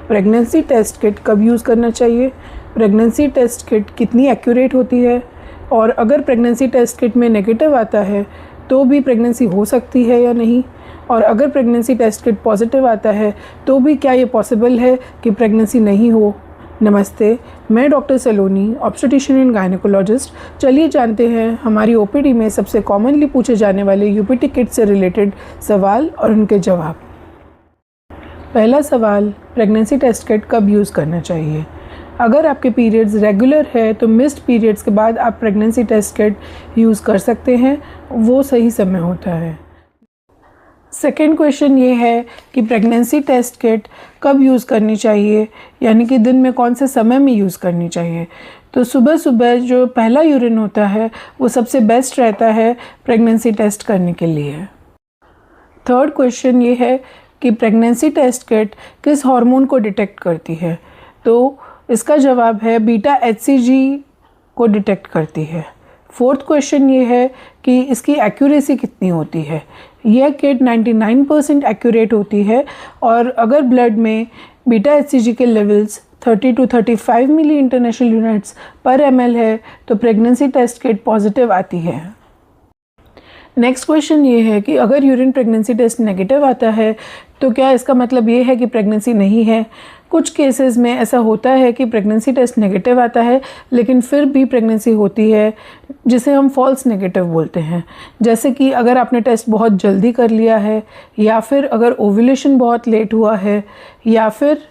Pregnancy test kit कब use करना चाहिए, प्रेगनेंसी टेस्ट किट कितनी एक्यूरेट होती है, और अगर प्रेगनेंसी टेस्ट किट में नेगेटिव आता है तो भी प्रेगनेंसी हो सकती है या नहीं, और अगर प्रेगनेंसी टेस्ट किट पॉजिटिव आता है तो भी क्या ये पॉसिबल है कि प्रेगनेंसी नहीं हो। नमस्ते, मैं doctor Saloni, obstetrician and gynaecologist. चलिए जानते हैं हमारी ओपीडी में सबसे कॉमनली पूछे जाने वाले यूपीटी किट से रिलेटेड सवाल और उनके जवाब। पहला सवाल, प्रेगनेंसी टेस्ट किट कब यूज़ करना चाहिए। अगर आपके पीरियड्स रेगुलर है तो मिस्ड पीरियड्स के बाद आप प्रेगनेंसी टेस्ट किट यूज़ कर सकते हैं, वो सही समय होता है। सेकेंड क्वेश्चन ये है कि प्रेगनेंसी टेस्ट किट कब यूज़ करनी चाहिए, यानी कि दिन में कौन से समय में यूज़ करनी चाहिए। तो सुबह सुबह जो पहला यूरिन होता है वो सबसे बेस्ट रहता है प्रेगनेंसी टेस्ट करने के लिए। थर्ड क्वेश्चन ये है कि प्रेगनेंसी टेस्ट किट किस हार्मोन को डिटेक्ट करती है। तो इसका जवाब है बीटा HCG को डिटेक्ट करती है। फोर्थ क्वेश्चन ये है कि इसकी एक्यूरेसी कितनी होती है। यह किट 99% एक्यूरेट होती है, और अगर ब्लड में बीटा HCG के levels 30 to 35 milli international units पर ml है तो प्रेगनेंसी टेस्ट किट पॉजिटिव आती है। नेक्स्ट क्वेश्चन ये है कि अगर यूरिन प्रेगनेंसी टेस्ट नेगेटिव आता है तो क्या इसका मतलब ये है कि प्रेगनेंसी नहीं है। कुछ केसेस में ऐसा होता है कि प्रेगनेंसी टेस्ट नेगेटिव आता है लेकिन फिर भी प्रेगनेंसी होती है, जिसे हम फॉल्स नेगेटिव बोलते हैं। जैसे कि अगर आपने टेस्ट बहुत जल्दी कर लिया है, या फिर अगर ओव्यूलेशन बहुत लेट हुआ है, या फिर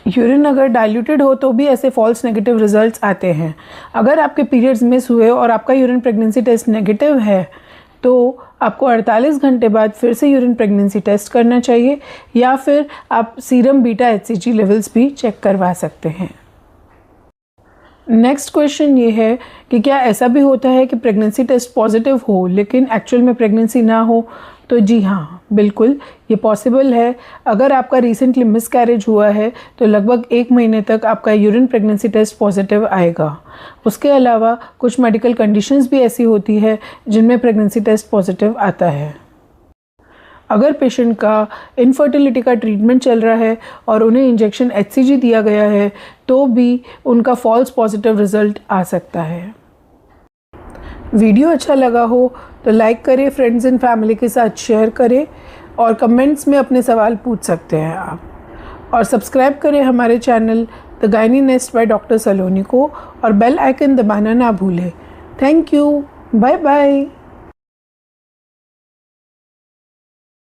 यूरिन अगर डाइल्यूटेड हो तो भी ऐसे फॉल्स नेगेटिव रिजल्ट्स आते हैं। अगर आपके पीरियड्स मिस हुए और आपका यूरिन प्रेगनेंसी टेस्ट नेगेटिव है तो आपको 48 घंटे बाद फिर से यूरिन प्रेगनेंसी टेस्ट करना चाहिए, या फिर आप सीरम बीटा HCG लेवल्स भी चेक करवा सकते हैं। नेक्स्ट क्वेश्चन ये है कि क्या ऐसा भी होता है कि प्रेगनेंसी टेस्ट पॉजिटिव हो लेकिन एक्चुअल में प्रेगनेंसी ना हो। तो जी हाँ, बिल्कुल ये पॉसिबल है। अगर आपका रिसेंटली मिसकैरेज हुआ है तो लगभग 1 महीने तक आपका यूरिन प्रेगनेंसी टेस्ट पॉजिटिव आएगा। उसके अलावा कुछ मेडिकल कंडीशंस भी ऐसी होती है जिनमें प्रेगनेंसी टेस्ट पॉजिटिव आता है। अगर पेशेंट का इनफर्टिलिटी का ट्रीटमेंट चल रहा है और उन्हें इंजेक्शन HCG दिया गया है तो भी उनका फॉल्स पॉजिटिव रिजल्ट आ सकता है। वीडियो अच्छा लगा हो तो लाइक करें, फ्रेंड्स एंड फैमिली के साथ शेयर करें, और कमेंट्स में अपने सवाल पूछ सकते हैं आप। और सब्सक्राइब करें हमारे channel the gyne nest by doctor Saloni को, और बेल आइकन दबाना ना भूलें। Thank you, bye bye.